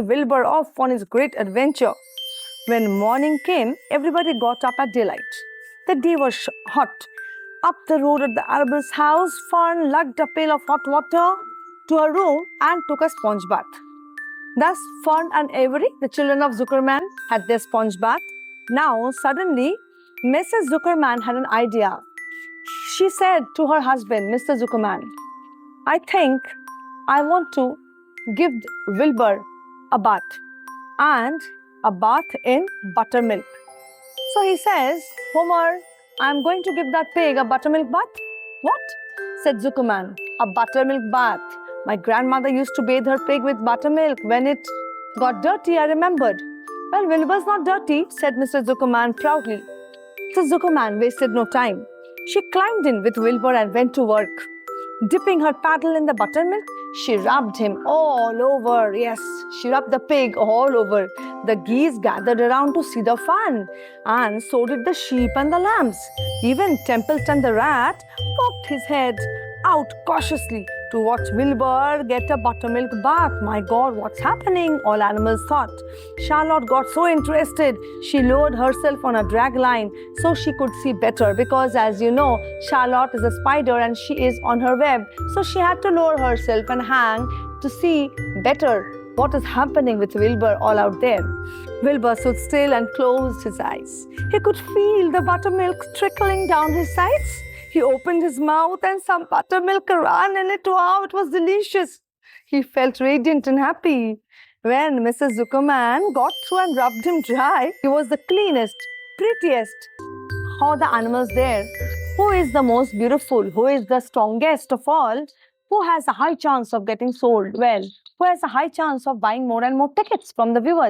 Wilbur off on his great adventure. When morning came, everybody got up at daylight. The day was hot. Up the road at the Arabel's house, Fern lugged a pail of hot water to her room and took a sponge bath. Thus, Fern and Avery, the children of Zuckerman, had their sponge bath. Now, suddenly, Mrs. Zuckerman had an idea. She said to her husband, Mr. Zuckerman, I think I want to give Wilbur a bath and a bath in buttermilk. So he says, Homer, I'm going to give that pig a buttermilk bath. What? Said Zuckerman. A buttermilk bath. My grandmother used to bathe her pig with buttermilk. When it got dirty, I remembered. Well, Wilbur's not dirty, said Mr. Zuckerman proudly. So Zuckerman wasted no time. She climbed in with Wilbur and went to work. Dipping her paddle in the buttermilk, she rubbed him all over. Yes, she rubbed the pig all over. The geese gathered around to see the fun, and so did the sheep and the lambs. Even Templeton the rat poked his head out cautiously to watch Wilbur get a buttermilk bath. My God, what's happening? All animals thought. Charlotte got so interested, she lowered herself on a drag line so she could see better because, as you know, Charlotte is a spider and she is on her web. So she had to lower herself and hang to see better what is happening with Wilbur all out there. Wilbur stood still and closed his eyes. He could feel the buttermilk trickling down his sides. He opened his mouth and some buttermilk ran in it. Wow, it was delicious. He felt radiant and happy. When Mrs. Zuckerman got through and rubbed him dry, he was the cleanest, prettiest. How the animals there? Who is the most beautiful? Who is the strongest of all? Who has a high chance of getting sold? Well, who has a high chance of buying more and more tickets from the viewers?